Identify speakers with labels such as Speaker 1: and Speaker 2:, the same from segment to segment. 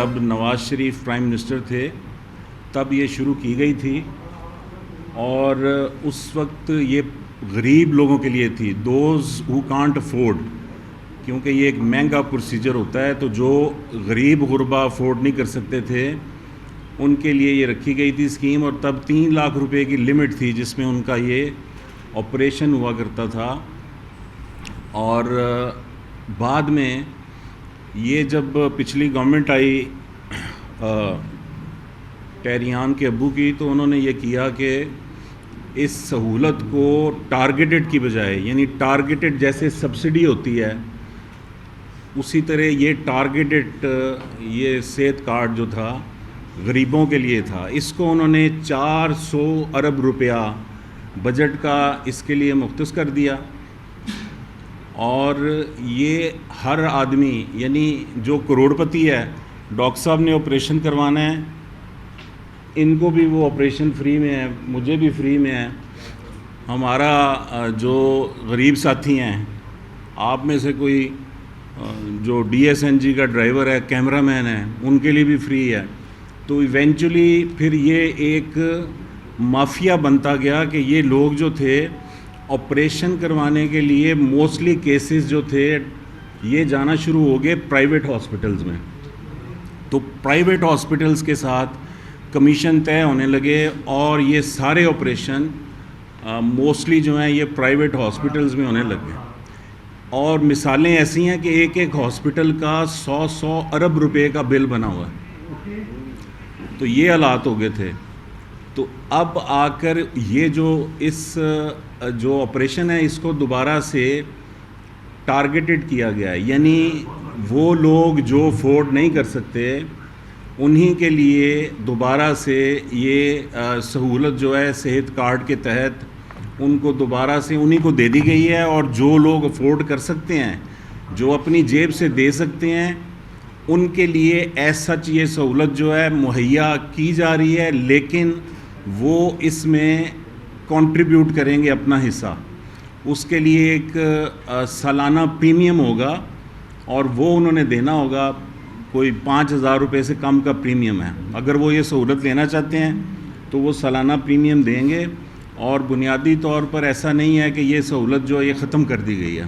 Speaker 1: جب Nawaz Sharif prime minister تھے تب یہ شروع کی گئی تھی، اور اس وقت یہ غریب لوگوں کے لیے تھی، دوز ہو کانٹ افورڈ، کیونکہ یہ ایک مہنگا پروسیجر ہوتا ہے، تو جو غریب غربا افورڈ نہیں کر سکتے تھے ان کے لیے یہ رکھی گئی تھی اسکیم، اور تب 3 لاکھ روپے کی لمٹ تھی جس میں ان کا یہ آپریشن ہوا کرتا تھا۔ اور بعد میں یہ جب پچھلی گورنمنٹ آئی ٹیریان کے ابو کی، تو انہوں نے یہ کیا کہ اس سہولت کو ٹارگیٹڈ کی بجائے، یعنی ٹارگیٹڈ جیسے سبسڈی ہوتی ہے اسی طرح یہ ٹارگیٹڈ یہ صحت کارڈ جو تھا غریبوں کے لیے تھا، اس کو انہوں نے 400 ارب روپیہ بجٹ کا اس کے لیے مختص کر دیا، اور یہ ہر آدمی یعنی جو کروڑ پتی ہے، ڈاکٹر صاحب نے آپریشن کروانا ہے، ان کو بھی وہ آپریشن فری میں ہے، مجھے بھی فری میں ہے، ہمارا جو غریب ساتھی ہیں، آپ میں سے کوئی جو ڈی ایس این جی کا ڈرائیور ہے، کیمرہ مین ہے، ان کے لیے بھی فری ہے۔ تو ایونچولی پھر یہ ایک مافیا بنتا گیا کہ یہ لوگ جو تھے آپریشن کروانے کے لیے موسٹلی کیسز جو تھے یہ جانا شروع ہو گئے پرائیویٹ ہاسپٹلز میں، تو پرائیویٹ ہاسپٹلز کے ساتھ کمیشن طے ہونے لگے، اور یہ سارے آپریشن موسٹلی جو ہیں یہ پرائیویٹ ہاسپٹلز میں ہونے لگ گئے، اور مثالیں ایسی ہیں کہ ایک ایک ہاسپٹل کا 100 ارب روپے کا بل بنا ہوا ہے، تو یہ حالات ہو گئے تھے۔ تو اب آ کر یہ جو آپریشن ہے اس کو دوبارہ سے ٹارگیٹڈ کیا گیا ہے، یعنی وہ لوگ جو افورڈ نہیں کر سکتے انہی کے لیے دوبارہ سے یہ سہولت جو ہے صحت کارڈ کے تحت ان کو دوبارہ سے انہی کو دے دی گئی ہے، اور جو لوگ افورڈ کر سکتے ہیں، جو اپنی جیب سے دے سکتے ہیں، ان کے لیے ایز سچ یہ سہولت جو ہے مہیا کی جا رہی ہے، لیکن وہ اس میں کنٹریبیوٹ کریں گے اپنا حصہ، اس کے لیے ایک سالانہ پریمیم ہوگا، اور وہ انہوں نے دینا ہوگا، کوئی 5,000 روپے سے کم کا پریمیم ہے۔ اگر وہ یہ سہولت لینا چاہتے ہیں تو وہ سالانہ پریمیم دیں گے، اور بنیادی طور پر ایسا نہیں ہے کہ یہ سہولت جو ہے یہ ختم کر دی گئی ہے۔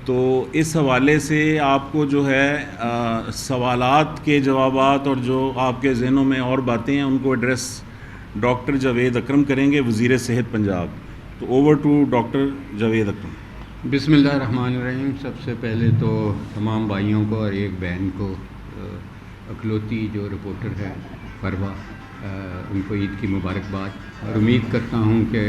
Speaker 1: تو اس حوالے سے آپ کو جو ہے سوالات کے جوابات اور جو آپ کے ذہنوں میں اور باتیں ہیں ان کو ایڈریس ڈاکٹر جاوید اکرم کریں گے، وزیر صحت پنجاب۔ تو اوور ٹو ڈاکٹر جاوید اکرم۔
Speaker 2: بسم اللہ الرحمن الرحیم۔ سب سے پہلے تو تمام بھائیوں کو اور ایک بہن کو اکلوتی جو رپورٹر ہے پروا، ان کو عید کی مبارکباد، اور امید کرتا ہوں کہ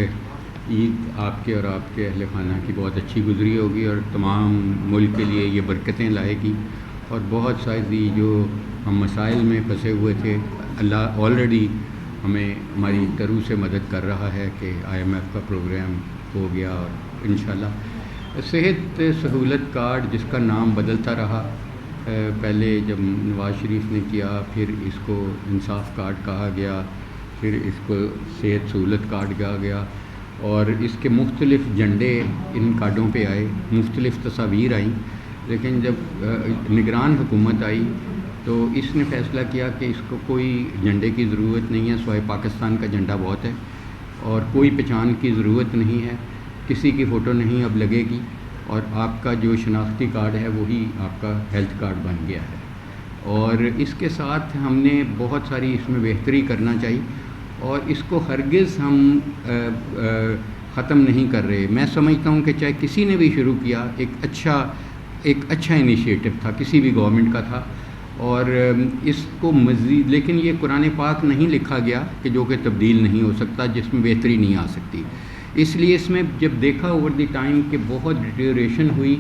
Speaker 2: عید آپ کے اور آپ کے اہل خانہ کی بہت اچھی گزری ہوگی، اور تمام ملک کے لیے یہ برکتیں لائے گی، اور بہت ساری جو ہم مسائل میں پھنسے ہوئے تھے، اللہ آلریڈی ہمیں ہماری طرح سے مدد کر رہا ہے کہ آئی ایم ایف کا پروگرام ہو گیا، اور انشاءاللہ صحت سہولت کارڈ جس کا نام بدلتا رہا، پہلے جب نواز شریف نے کیا، پھر اس کو انصاف کارڈ کہا گیا، پھر اس کو صحت سہولت کارڈ کہا گیا، اور اس کے مختلف جھنڈے ان کارڈوں پہ آئے، مختلف تصاویر آئیں، لیکن جب نگران حکومت آئی تو اس نے فیصلہ کیا کہ اس کو کوئی جھنڈے کی ضرورت نہیں ہے، سوائے پاکستان کا جھنڈا بہت ہے، اور کوئی پہچان کی ضرورت نہیں ہے، کسی کی فوٹو نہیں اب لگے گی، اور آپ کا جو شناختی کارڈ ہے وہی آپ کا ہیلتھ کارڈ بن گیا ہے۔ اور اس کے ساتھ ہم نے بہت ساری اس میں بہتری کرنا چاہیے، اور اس کو ہرگز ہم ختم نہیں کر رہے۔ میں سمجھتا ہوں کہ چاہے کسی نے بھی شروع کیا، ایک اچھا انیشیٹو تھا، کسی بھی گورنمنٹ کا تھا، اور اس کو مزید، لیکن یہ قرآن پاک نہیں لکھا گیا کہ جو کہ تبدیل نہیں ہو سکتا، جس میں بہتری نہیں آ سکتی، اس لیے اس میں جب دیکھا اوور دی ٹائم کہ بہت ڈیٹیریشن ہوئی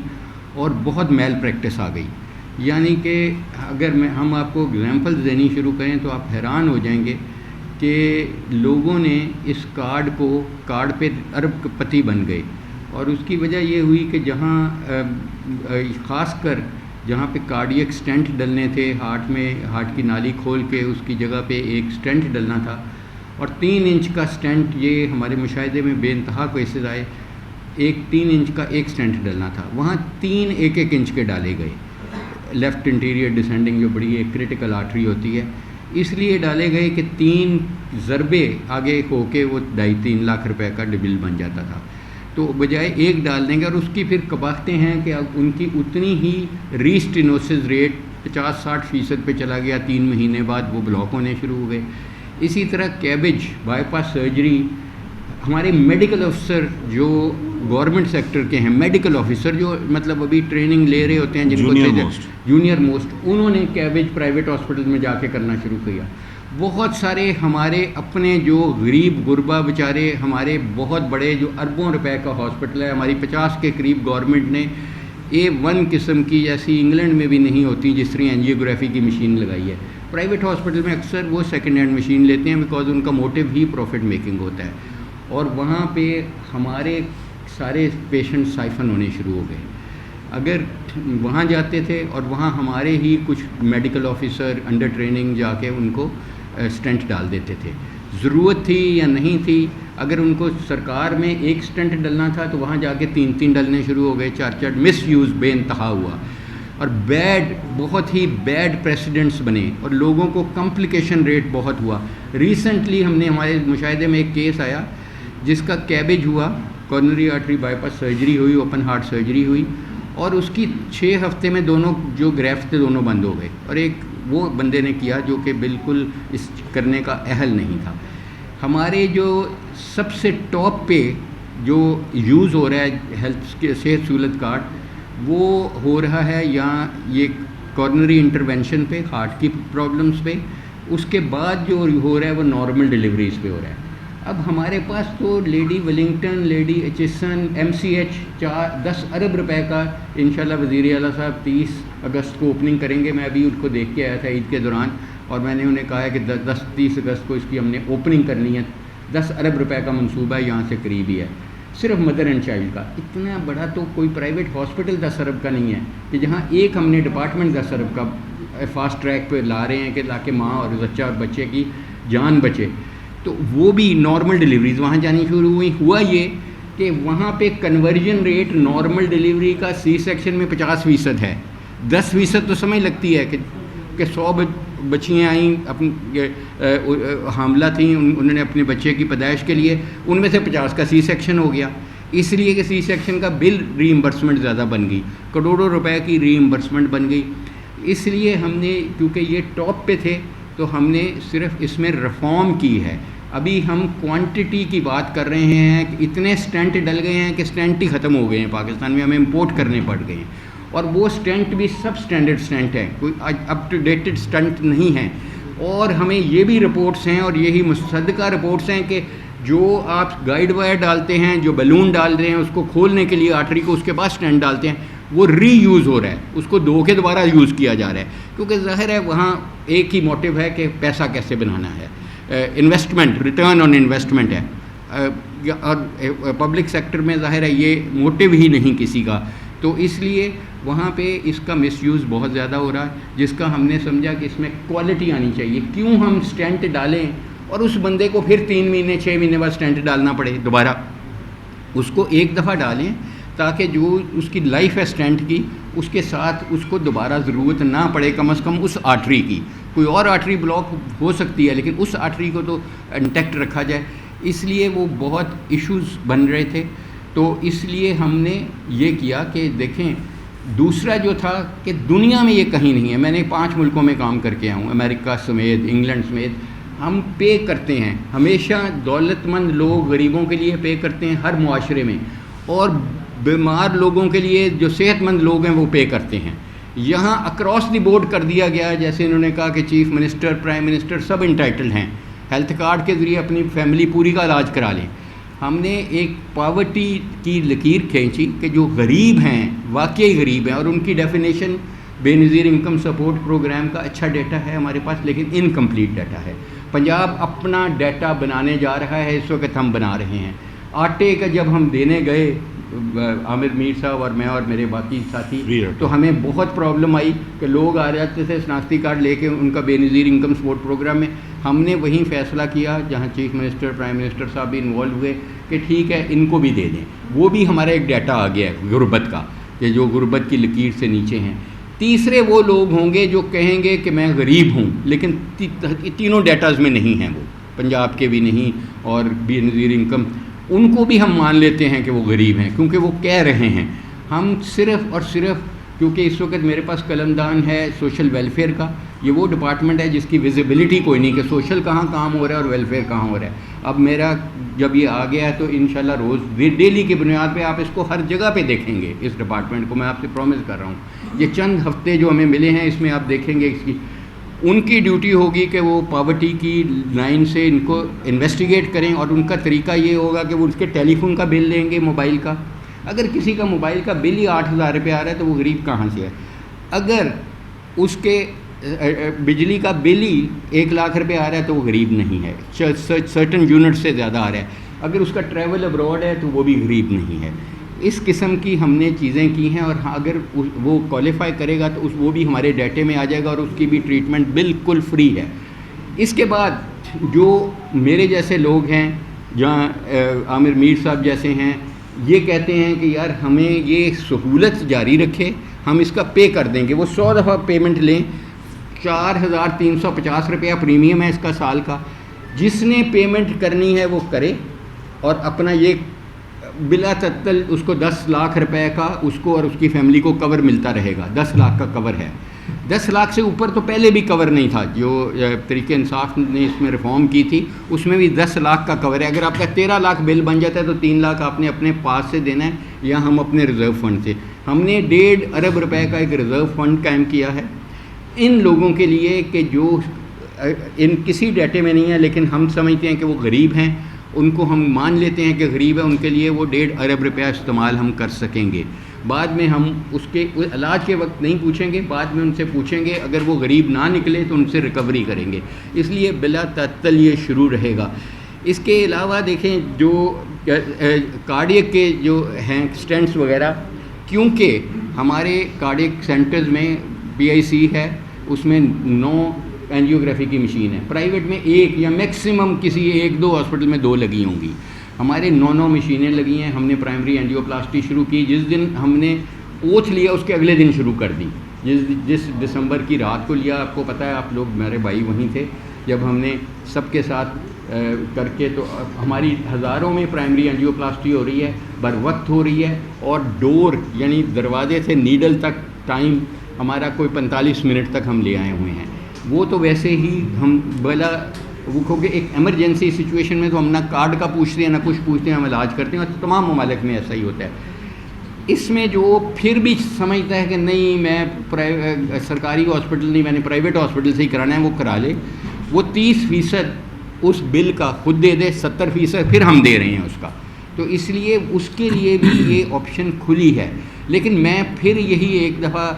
Speaker 2: اور بہت میل پریکٹس آ گئی، یعنی کہ اگر ہم آپ کو اگزامپل دینی شروع کریں تو آپ حیران ہو جائیں گے کہ لوگوں نے اس کارڈ پہ ارب پتی بن گئے، اور اس کی وجہ یہ ہوئی کہ جہاں خاص کر جہاں پہ کارڈیک سٹینٹ ڈلنے تھے، ہارٹ کی نالی کھول کے اس کی جگہ پہ ایک سٹینٹ ڈلنا تھا، اور 3 انچ کا سٹینٹ، یہ ہمارے مشاہدے میں بے انتہا کیسز آئے، 3 انچ کا ایک سٹینٹ ڈلنا تھا، وہاں 3 1 انچ کے ڈالے گئے، لیفٹ انٹیریئر ڈسینڈنگ جو بڑی ایک کرٹیکل آرٹری ہوتی ہے، اس لیے ڈالے گئے کہ 3 ضربے آگے ہو کے وہ 2.5-3 لاکھ روپے کا ڈبل بن جاتا تھا، تو بجائے ایک ڈال دیں گے، اور اس کی پھر کباہتیں ہیں کہ اب ان کی اتنی ہی ریسٹینوسس ریٹ 50-60% پہ چلا گیا، 3 مہینے بعد وہ بلاک ہونے شروع ہوئے۔ اسی طرح کیبج بائی پاس سرجری، ہمارے میڈیکل افسر جو گورنمنٹ سیکٹر کے ہیں، میڈیکل آفیسر جو مطلب ابھی ٹریننگ لے رہے ہوتے ہیں، جن کو جونیئر موسٹ، انہوں نے کیبج پرائیویٹ ہاسپٹل میں جا کے کرنا شروع کیا۔ بہت سارے ہمارے اپنے جو غریب غربا بیچارے، ہمارے بہت بڑے جو اربوں روپے کا ہاسپٹل ہے، ہماری 50 کے قریب گورنمنٹ نے A1 قسم کی، جیسی انگلینڈ میں بھی نہیں ہوتی جس طرح اینجیوگرافی کی مشین لگائی ہے۔ پرائیویٹ ہاسپٹل میں اکثر وہ سیکنڈ ہینڈ مشین لیتے ہیں، بیکاز ان کا موٹیو ہی پروفٹ میکنگ ہوتا ہے، اور وہاں پہ ہمارے سارے پیشنٹ سائفن ہونے شروع ہو گئے۔ اگر وہاں جاتے تھے اور وہاں ہمارے ہی کچھ میڈیکل آفیسر انڈر ٹریننگ جا کے ان کو اسٹنٹ ڈال دیتے تھے، ضرورت تھی یا نہیں تھی، اگر ان کو سرکار میں ایک اسٹنٹ ڈلنا تھا تو وہاں جا کے 3 ڈلنے شروع ہو گئے، 4 مس یوز بے انتہا ہوا، اور بہت ہی بیڈ پریسیڈنٹس بنے، اور لوگوں کو کمپلیکیشن ریٹ بہت ہوا۔ ریسنٹلی ہم نے ہمارے مشاہدے میں ایک کیس آیا جس کا کیبج ہوا، coronary artery by pass surgery ہوئی، اوپن ہارٹ سرجری ہوئی، اور اس کی 6 ہفتے میں دونوں جو گریفٹ تھے دونوں بند ہو گئے، اور ایک وہ بندے نے کیا جو کہ بالکل اس کرنے کا اہل نہیں تھا۔ ہمارے جو سب سے ٹاپ پہ جو یوز ہو رہا ہے ہیلتھ کے صحت سہولت کارڈ، وہ ہو رہا ہے یہاں یہ کارنری انٹرونشن پہ، ہارٹ کی پرابلمس پہ، اس کے بعد جو ہو رہا ہے وہ نارمل ڈیلیوریز پہ ہو رہا ہے۔ اب ہمارے پاس تو lady Wellington, lady Aitchison, MCH 10 ارب روپے کا انشاءاللہ وزیر اعلیٰ صاحب 30 اگست کو اوپننگ کریں گے۔ میں ابھی ان کو دیکھ کے آیا تھا عید کے دوران، اور میں نے انہیں کہا ہے کہ 30 اگست کو اس کی ہم نے اوپننگ کرنی ہے۔ 10 ارب روپے کا منصوبہ یہاں سے قریب ہی ہے، صرف مدر اینڈ چائلڈ کا۔ اتنا بڑا تو کوئی پرائیویٹ ہاسپٹل 10 ارب کا نہیں ہے کہ جہاں ایک ہم نے ڈپارٹمنٹ 10 ارب کا فاسٹ ٹریک پہ لا رہے ہیں کہ تاکہ ماں اور بچہ اور بچے کی جان بچے۔ تو وہ بھی نارمل ڈیلیوریز وہاں جانی شروع ہوئی۔ ہوا یہ کہ وہاں پہ کنورژن ریٹ نارمل ڈیلیوری کا سی سیکشن میں 50% ہے، 10% تو سمجھ لگتی ہے کہ 100 بچیاں آئیں اپنی حاملہ تھیں، انہوں نے اپنے بچے کی پیدائش کے لیے، ان میں سے 50 کا سی سیکشن ہو گیا، اس لیے کہ سی سیکشن کا بل ری امبرسمنٹ زیادہ بن گئی، کروڑوں روپے کی ری امبرسمنٹ بن گئی۔ اس لیے ہم نے، کیونکہ یہ ٹاپ پہ تھے، تو ہم نے صرف اس میں ریفارم کی ہے۔ ابھی ہم کوانٹٹی کی بات کر رہے ہیں کہ اتنے اسٹینٹ ڈل گئے ہیں کہ اسٹینٹ ہی ختم ہو گئے ہیں پاکستان میں، ہمیں امپورٹ کرنے پڑ گئے ہیں، اور وہ اسٹینٹ بھی سب اسٹینڈرڈ اسٹینٹ ہیں، کوئی اپ ٹو ڈیٹڈ اسٹینٹ نہیں ہیں۔ اور ہمیں یہ بھی رپورٹس ہیں اور یہی مصدقہ رپورٹس ہیں کہ جو آپ گائیڈ وائر ڈالتے ہیں، جو بیلون ڈال رہے ہیں اس کو کھولنے کے لیے آرٹری کو، اس کے بعد اسٹینٹ ڈالتے ہیں، وہ ری یوز ہو رہا ہے، اس کو دھو کے دوبارہ یوز کیا جا رہا ہے، کیونکہ ظاہر ہے وہاں ایک ہی موٹیو ہے کہ پیسہ کیسے بنانا ہے، انویسٹمنٹ، ریٹرن آن انویسٹمنٹ ہے، اور پبلک سیکٹر میں ظاہر ہے یہ موٹیو ہی نہیں کسی کا، تو اس لیے وہاں پہ اس کا مس یوز بہت زیادہ ہو رہا ہے، جس کا ہم نے سمجھا کہ اس میں کوالٹی آنی چاہیے۔ کیوں ہم اسٹینٹ ڈالیں اور اس بندے کو پھر 3 مہینے 6 مہینے بعد اسٹینٹ ڈالنا پڑے دوبارہ؟ اس کو ایک دفعہ ڈالیں تاکہ جو اس کی لائف ہے اسٹینٹ کی، اس کے ساتھ اس کو دوبارہ ضرورت نہ پڑے، کم از کم اس آرٹری کی۔ کوئی اور آرٹری بلاک ہو سکتی ہے لیکن اس آرٹری کو تو انٹیکٹ رکھا جائے، اس لیے وہ بہت ایشوز بن رہے تھے۔ تو اس لیے ہم نے یہ کیا کہ دیکھیں، دوسرا جو تھا کہ دنیا میں یہ کہیں نہیں ہے، میں نے 5 ملکوں میں کام کر کے آیا ہوں، امریکہ سمیت، انگلینڈ سمیت، ہم پے کرتے ہیں ہمیشہ، دولت مند لوگ غریبوں کے لیے پے کرتے ہیں ہر معاشرے میں، اور بیمار لوگوں کے لیے جو صحت مند لوگ ہیں وہ پے کرتے ہیں۔ یہاں اکراس دی بورڈ کر دیا گیا، جیسے انہوں نے کہا کہ چیف منسٹر، پرائم منسٹر سب انٹائٹل ہیں، ہیلتھ کارڈ کے ذریعے اپنی فیملی پوری کا علاج کرا لیں۔ ہم نے ایک پاورٹی کی لکیر کھینچی کہ جو غریب ہیں، واقعی غریب ہیں، اور ان کی ڈیفینیشن بے نظیر انکم سپورٹ پروگرام کا اچھا ڈیٹا ہے ہمارے پاس، لیکن انکمپلیٹ ڈیٹا ہے۔ پنجاب اپنا ڈیٹا بنانے جا رہا ہے، اس وقت ہم بنا رہے ہیں۔ آٹے کا جب ہم دینے گئے، عامر میر صاحب اور میں اور میرے باقی ساتھی، تو ہمیں بہت پرابلم آئی کہ لوگ آ جاتے تھے شناختی کارڈ لے کے ان کا بے نظیر انکم سپورٹ پروگرام میں۔ ہم نے وہیں فیصلہ کیا جہاں چیف منسٹر، پرائم منسٹر صاحب بھی انوالو ہوئے کہ ٹھیک ہے ان کو بھی دے دیں۔ وہ بھی ہمارا ایک ڈیٹا آ گیا ہے غربت کا، کہ جو غربت کی لکیر سے نیچے ہیں۔ تیسرے وہ لوگ ہوں گے جو کہیں گے کہ میں غریب ہوں، لیکن تینوں ڈیٹاز میں نہیں ہیں، وہ پنجاب کے بھی نہیں اور بے نظیر انکم، ان کو بھی ہم مان لیتے ہیں کہ وہ غریب ہیں، کیونکہ وہ کہہ رہے ہیں۔ ہم صرف اور صرف کیونکہ اس وقت میرے پاس قلم دان ہے سوشل ویلفیئر کا، یہ وہ ڈپارٹمنٹ ہے جس کی ویزیبلٹی کوئی نہیں کہ سوشل کہاں کام ہو رہا ہے اور ویلفیئر کہاں ہو رہا ہے۔ اب میرا جب یہ آ گیا ہے تو انشاءاللہ روز ڈیلی کی بنیاد پہ آپ اس کو ہر جگہ پہ دیکھیں گے، اس ڈپارٹمنٹ کو میں آپ سے پرومس کر رہا ہوں۔ یہ چند ہفتے جو ہمیں ملے ہیں اس میں آپ دیکھیں گے اس کی ان کی ڈیوٹی ہوگی کہ وہ پاورٹی کی لائن سے ان کو انویسٹیگیٹ کریں، اور ان کا طریقہ یہ ہوگا کہ وہ اس کے ٹیلی فون کا بل لیں گے، موبائل کا۔ اگر کسی کا موبائل کا بل ہی 8,000 روپے آ رہا ہے تو وہ غریب کہاں سے ہے؟ اگر اس کے بجلی کا بل ہی 1,00,000 روپے آ رہا ہے تو وہ غریب نہیں ہے، سرٹن یونٹ سے زیادہ آ رہا ہے۔ اگر اس کا ٹریول ابراڈ ہے تو وہ بھی غریب نہیں ہے۔ اس قسم کی ہم نے چیزیں کی ہیں، اور اگر وہ کوالیفائی کرے گا تو وہ بھی ہمارے ڈیٹے میں آ جائے گا، اور اس کی بھی ٹریٹمنٹ بالکل فری ہے۔ اس کے بعد جو میرے جیسے لوگ ہیں، جہاں عامر میر صاحب جیسے ہیں، یہ کہتے ہیں کہ یار ہمیں یہ سہولت جاری رکھے، ہم اس کا پے کر دیں گے، وہ 100 دفعہ پیمنٹ لیں، 4,350 روپیہ پریمیم ہے اس کا سال کا۔ جس نے پیمنٹ کرنی ہے وہ کرے، اور اپنا یہ بلا تعطل اس کو 10 لاکھ روپے کا اس کو اور اس کی فیملی کو کور ملتا رہے گا۔ 10 لاکھ کا کور ہے، 10 لاکھ سے اوپر تو پہلے بھی کور نہیں تھا، جو تحریک انصاف نے اس میں ریفارم کی تھی اس میں بھی 10 لاکھ کا کور ہے۔ اگر آپ کا 13 لاکھ بل بن جاتا ہے تو 3 لاکھ آپ نے اپنے پاس سے دینا ہے یا ہم اپنے ریزرو فنڈ سے۔ ہم نے 1.5 ارب روپے کا ایک ریزرو فنڈ قائم کیا ہے ان لوگوں کے لیے کہ جو ان کسی ڈیٹے میں نہیں ہے، لیکن ہم سمجھتے ہیں کہ وہ غریب ہیں، ان کو ہم مان لیتے ہیں کہ غریب ہے، ان کے لیے وہ 1.5 ارب روپیہ استعمال ہم کر سکیں گے۔ بعد میں ہم اس کے علاج کے وقت نہیں پوچھیں گے، بعد میں ان سے پوچھیں گے، اگر وہ غریب نہ نکلے تو ان سے ریکوری کریں گے۔ اس لیے بلا تعطل یہ شروع رہے گا۔ اس کے علاوہ دیکھیں جو کارڈیک کے جو ہیں اسٹینٹس وغیرہ، کیونکہ ہمارے کارڈیک سینٹرز میں PIC ہے، اس میں 9 اینجیوگرافی کی مشین ہے، پرائیویٹ میں 1 یا میکسیمم کسی 1-2 ہاسپٹل میں 2 لگی ہوں گی، ہمارے 9 مشینیں لگی ہیں۔ ہم نے پرائمری اینجیوپلاسٹی شروع کی، جس دن ہم نے اوتھ لیا اس کے اگلے دن شروع کر دی، جس دسمبر کی رات کو لیا۔ آپ کو پتہ ہے، آپ لوگ میرے بھائی وہیں تھے جب ہم نے سب کے ساتھ کر کے، تو ہماری ہزاروں میں پرائمری اینجیوپلاسٹی ہو رہی ہے، بر وقت ہو رہی ہے، اور ڈور یعنی دروازے سے نیڈل تک ٹائم ہمارا کوئی 45 منٹ تک ہم لے آئے ہوئے ہیں۔ وہ تو ویسے ہی ہم بلا وہ کیونکہ ایک ایمرجنسی سچویشن میں تو ہم نہ کارڈ کا پوچھتے ہیں نہ کچھ پوچھتے ہیں، ہم علاج کرتے ہیں، اور تمام ممالک میں ایسا ہی ہوتا ہے۔ اس میں جو پھر بھی سمجھتا ہے کہ نہیں میں سرکاری ہاسپٹل نہیں، میں نے پرائیویٹ ہاسپٹل سے ہی کرانا ہے، وہ کرا لے، وہ 30% اس بل کا خود دے دے، 70% پھر ہم دے رہے ہیں اس کا۔ تو اس لیے اس کے لیے بھی یہ آپشن کھلی ہے۔ لیکن میں پھر یہی ایک دفعہ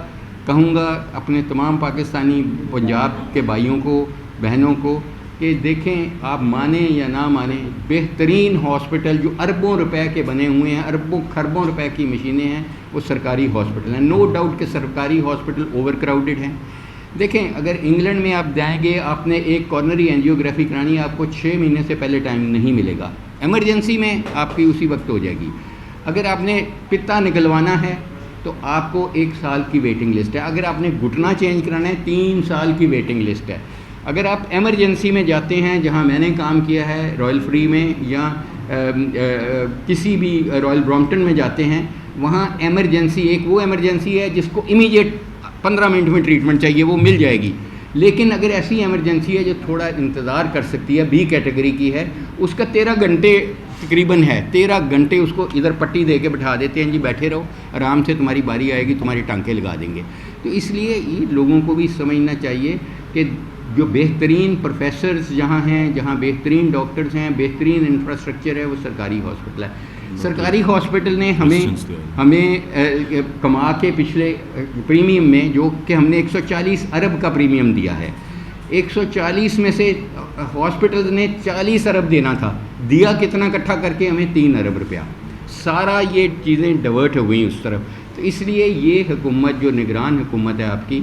Speaker 2: کہوں گا اپنے تمام پاکستانی پنجاب کے بھائیوں کو، بہنوں کو، کہ دیکھیں آپ مانیں یا نہ مانیں، بہترین ہاسپٹل جو اربوں روپے کے بنے ہوئے ہیں، اربوں خربوں روپے کی مشینیں ہیں، وہ سرکاری ہاسپٹل ہیں۔ نو ڈاؤٹ کہ سرکاری ہاسپٹل اوور کراؤڈڈ ہیں۔ دیکھیں اگر انگلینڈ میں آپ جائیں گے، آپ نے ایک کارنری اینجیوگرافی کرانی ہے، آپ کو 6 مہینے سے پہلے ٹائم نہیں ملے گا، ایمرجنسی میں آپ کی اسی وقت ہو جائے گی۔ اگر آپ نے پتا نکلوانا ہے تو آپ کو 1 سال کی ویٹنگ لسٹ ہے، اگر آپ نے گھٹنا چینج کرانا ہے 3 سال کی ویٹنگ لسٹ ہے۔ اگر آپ ایمرجنسی میں جاتے ہیں، جہاں میں نے کام کیا ہے رائل فری میں یا کسی بھی رائل برامپٹن میں جاتے ہیں، وہاں ایمرجنسی ایک وہ ایمرجنسی ہے جس کو امیجیٹ 15 منٹ میں ٹریٹمنٹ چاہیے، وہ مل جائے گی۔ لیکن اگر ایسی ایمرجنسی ہے جو تھوڑا انتظار کر سکتی ہے، B کیٹیگری کی ہے، اس کا 13 گھنٹے تقریباً ہے، 13 گھنٹے اس کو ادھر پٹی دے کے بٹھا دیتے ہیں، جی بیٹھے رہو آرام سے، تمہاری باری آئے گی، تمہاری ٹانکے لگا دیں گے۔ تو اس لیے یہ لوگوں کو بھی سمجھنا چاہیے کہ جو بہترین پروفیسرز جہاں ہیں، جہاں بہترین ڈاکٹرز ہیں، بہترین انفراسٹرکچر ہے، وہ سرکاری ہاسپٹل ہے۔ سرکاری ہاسپٹل نے ہمیں کما کے پچھلے پریمیم میں، جو کہ ہم نے 140 ارب کا پریمیم دیا ہے، 140 میں سے ہاسپٹل نے 40 ارب دینا تھا، دیا کتنا اکٹھا کر کے؟ ہمیں 3 ارب روپیہ۔ سارا یہ چیزیں ڈائیورٹ ہو گئیں اس طرف۔ تو اس لیے یہ حکومت جو نگران حکومت ہے آپ کی،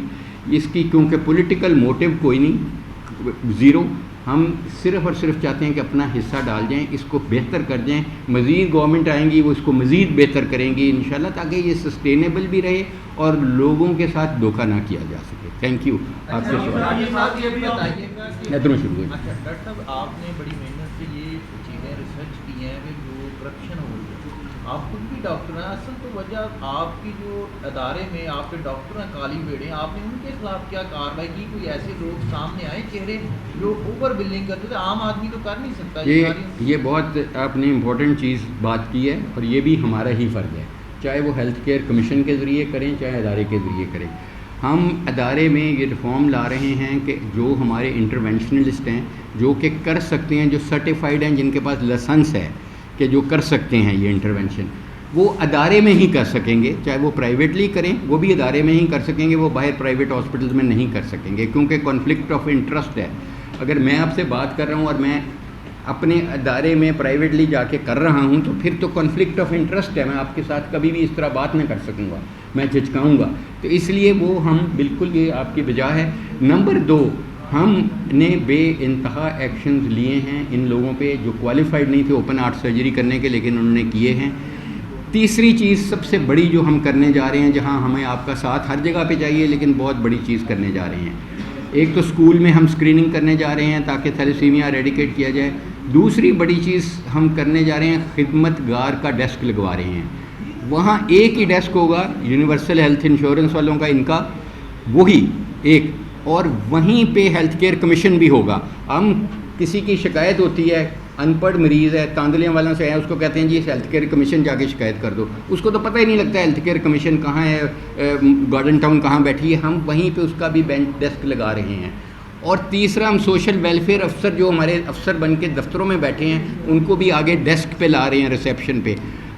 Speaker 2: اس کی کیونکہ پولیٹیکل موٹیو کوئی نہیں، زیرو، ہم صرف اور صرف چاہتے ہیں کہ اپنا حصہ ڈال جائیں، اس کو بہتر کر جائیں. مزید گورنمنٹ آئیں گی وہ اس کو مزید بہتر کریں گی انشاءاللہ، تاکہ یہ سسٹینیبل بھی رہے اور لوگوں کے ساتھ دھوکہ نہ کیا جا سکے. Thank you. آپ کے سوال
Speaker 3: یہ بھی بتائیے گا کہ
Speaker 2: ادھر شروع ہوئی.
Speaker 3: اچھا ڈاکٹر صاحب، آپ نے بڑی محنت سے یہ چیزیں ریسرچ کی ہیں کہ جو کرپشن ہو رہی ہے، آپ خود بھی ڈاکٹر ہیں. اصل تو وجہ آپ کی جو ادارے میں آپ کے ڈاکٹر ہیں کالی بیڑے ہیں، آپ نے ان کے خلاف کیا کارروائی کی؟ کوئی ایسے لوگ سامنے آئے چہرے جو اوور بلنگ کرتے تھے، عام آدمی تو کر نہیں سکتا.
Speaker 2: یہ بہت آپ نے امپورٹنٹ چیز بات کی ہے، اور یہ بھی ہمارا ہی فرض ہے، چاہے وہ ہیلتھ کیئر کمیشن کے ذریعے کریں چاہے ادارے کے ذریعے کریں. ہم ادارے میں یہ ریفارم لا رہے ہیں کہ جو ہمارے انٹرونشنلسٹ ہیں جو کہ کر سکتے ہیں، جو سرٹیفائیڈ ہیں، جن کے پاس لائسنس ہے کہ جو کر سکتے ہیں یہ انٹرونشن، وہ ادارے میں ہی کر سکیں گے. چاہے وہ پرائیویٹلی کریں وہ بھی ادارے میں ہی کر سکیں گے، وہ باہر پرائیویٹ ہاسپٹلز میں نہیں کر سکیں گے، کیونکہ کانفلکٹ آف انٹرسٹ ہے. اگر میں آپ سے بات کر رہا ہوں اور میں اپنے ادارے میں پرائیویٹلی جا کے کر رہا ہوں تو پھر تو کانفلکٹ آف انٹرسٹ ہے. میں آپ کے ساتھ کبھی بھی اس طرح بات نہ کر سکوں گا، میں جھجکاؤں گا. تو اس لیے وہ ہم بالکل یہ آپ کی بجا ہے. نمبر 2، ہم نے بے انتہا ایکشنز لیے ہیں ان لوگوں پہ جو کوالیفائڈ نہیں تھے اوپن ہارٹ سرجری کرنے کے، لیکن انہوں نے کیے ہیں. تیسری چیز سب سے بڑی جو ہم کرنے جا رہے ہیں، جہاں ہمیں آپ کا ساتھ ہر جگہ پہ چاہیے لیکن بہت بڑی چیز کرنے جا رہے ہیں، ایک تو اسکول میں ہم اسکریننگ کرنے جا رہے ہیں تاکہ تھیلیسیمیا ایریڈیکیٹ کیا جائے. دوسری بڑی چیز ہم کرنے جا رہے ہیں، خدمت گار کا ڈیسک لگوا رہے ہیں. وہاں ایک ہی ڈیسک ہوگا یونیورسل ہیلتھ انشورنس والوں کا، ان کا وہی ایک، اور وہیں پہ ہیلتھ کیئر کمیشن بھی ہوگا. ہم کسی کی شکایت ہوتی ہے، ان پڑھ مریض ہے، تاندلیاں والوں سے ہے، اس کو کہتے ہیں جی ہیلتھ کیئر کمیشن جا کے شکایت کر دو. اس کو تو پتہ ہی نہیں لگتا ہیلتھ کیئر کمیشن کہاں ہے، گارڈن ٹاؤن کہاں بیٹھی ہے. ہم وہیں پہ اس کا بھی بینچ ڈیسک لگا رہے ہیں. اور تیسرا، ہم سوشل ویلفیئر افسر جو ہمارے افسر بن کے دفتروں میں بیٹھے ہیں ان کو بھی آگے ڈیسک پہ لا رہے ہیں، ریسیپشن پہ.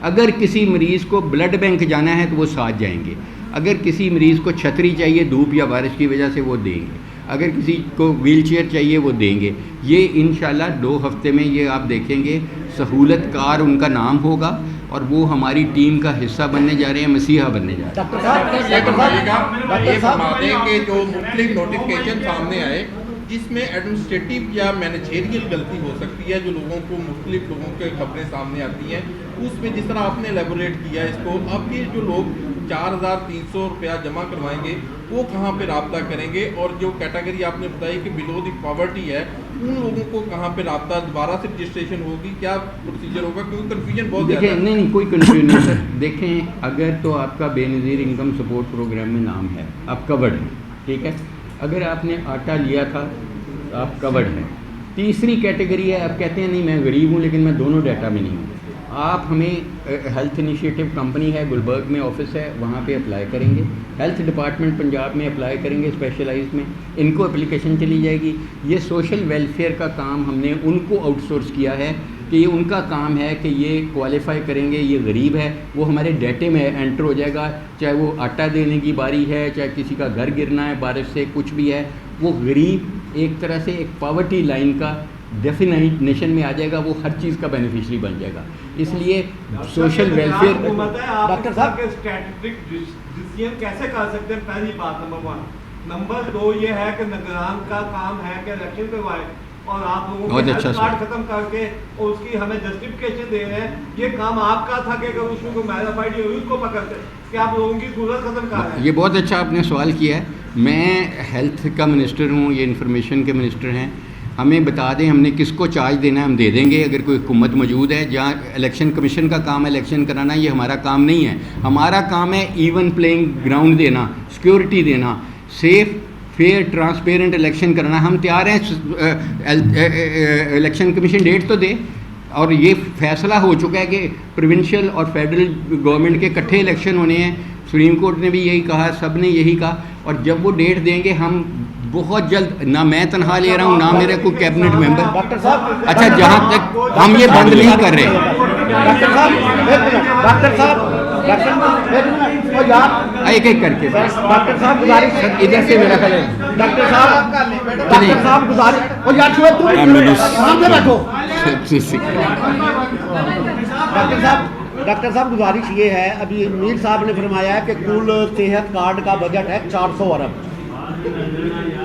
Speaker 2: اگر کسی مریض کو بلڈ بینک جانا ہے تو وہ ساتھ جائیں گے. اگر کسی مریض کو چھتری چاہیے دھوپ یا بارش کی وجہ سے وہ دیں گے. اگر کسی کو ویل چیئر چاہیے وہ دیں گے. یہ انشاءاللہ 2 ہفتے میں یہ آپ دیکھیں گے. سہولت کار ان کا نام ہوگا اور وہ ہماری ٹیم کا حصہ بننے جا رہے ہیں، مسیحا بننے جا رہے ہیں.
Speaker 4: یہ فرما دیں کہ جو مختلف نوٹیفکیشن سامنے آئے جس میں ایڈمنسٹریٹو یا مینیجریل غلطی ہو سکتی ہے، جو لوگوں کو مختلف لوگوں کے خبریں سامنے آتی ہیں، اس میں جس طرح آپ نے ایلیبوریٹ کیا اس کو، اب یہ جو لوگ 4,300 روپیہ جمع کروائیں گے وہ کہاں پہ رابطہ کریں گے، اور جو کیٹیگری آپ نے بتائی کہ بلو دی پاورٹی ہے ان لوگوں کو کہاں پہ رابطہ، دوبارہ سے رجسٹریشن ہوگی، کیا پروسیجر ہوگا؟ کیونکہ کنفیوژن بہت زیادہ ہے.
Speaker 2: نہیں کوئی کنفیوژن نہیں سر. دیکھیں اگر تو آپ کا بے نظیر انکم سپورٹ پروگرام میں نام ہے، آپ کورڈ ہیں، ٹھیک ہے. اگر آپ نے آٹا لیا تھا آپ کورڈ ہیں. تیسری کیٹیگری ہے، آپ کہتے ہیں نہیں میں غریب ہوں لیکن میں دونوں ڈیٹا میں نہیں ہوں. آپ ہمیں ہیلتھ انیشیٹو کمپنی ہے گلبرگ میں آفس ہے، وہاں پہ اپلائی کریں گے. ہیلتھ ڈپارٹمنٹ پنجاب میں اپلائی کریں گے اسپیشلائز میں، ان کو اپلیکیشن چلی جائے گی. یہ سوشل ویلفیئر کا کام ہم نے ان کو آؤٹ سورس کیا ہے کہ یہ ان کا کام ہے کہ یہ کوالیفائی کریں گے، یہ غریب ہے، وہ ہمارے ڈیٹے میں انٹر ہو جائے گا. چاہے وہ آٹا دینے کی باری ہے، چاہے کسی کا گھر گرنا ہے بارش سے، کچھ بھی ہے، وہ غریب ایک طرح سے ایک پاورٹی لائن کا ڈیفینیشن میں آ جائے گا، وہ ہر چیز کا بینیفیشری بن جائے گا. اس لیے سوشل ویلفیئر
Speaker 5: ڈاکٹر صاحب کے اسٹریٹجک ڈیسیژن کیسے کر سکتے ہیں؟ پہلی بات نمبر 1. نمبر 2 یہ ہے کہ نگران کا کام ہے کہ الیکشن کروائے اور آپ لوگوں کو ہیلتھ کارڈ ختم کر کے اور اس کی ہمیں جسٹیفکیشن دے رہے ہیں. یہ کام آپ کا تھا کہ اگر اس میں کوئی میرافائڈ ہوئی اس کو پکڑتے کہ آپ لوگوں کی ضرورت ختم کر رہے ہیں.
Speaker 2: یہ بہت اچھا آپ نے سوال کیا ہے. میں ہیلتھ کا منسٹر ہوں، یہ انفارمیشن کے منسٹر ہیں. ہمیں بتا دیں ہم نے کس کو چارج دینا ہے، ہم دے دیں گے. اگر کوئی حکومت موجود ہے، جہاں الیکشن کمیشن کا کام ہے الیکشن کرانا، یہ ہمارا کام نہیں ہے. ہمارا کام ہے ایون پلینگ گراؤنڈ دینا، سیکورٹی دینا، سیف فیئر ٹرانسپیرنٹ الیکشن کرنا. ہم تیار ہیں. الیکشن کمیشن ڈیٹ تو دے، اور یہ فیصلہ ہو چکا ہے کہ پروونشل اور فیڈرل گورنمنٹ کے اکٹھے الیکشن ہونے ہیں. سپریم کورٹ نے بھی یہی کہا، سب نے یہی کہا. اور جب وہ ڈیٹ دیں گے ہم بہت جلد، نہ میں تنہا لے رہا ہوں نہ میرے کوئی کیبنٹ ممبر. اچھا جہاں تک ہم یہ بند نہیں کر رہے. ایک ایک کر کے
Speaker 5: ڈاکٹر صاحب گزارش،
Speaker 2: ادھر سے میرا خیال ہے.
Speaker 5: ڈاکٹر صاحب گزارش، اور یار ڈاکٹر صاحب گزارش یہ ہے، ابھی میر صاحب نے فرمایا ہے کہ کل صحت کارڈ کا بجٹ ہے 400 ارب.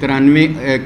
Speaker 2: 93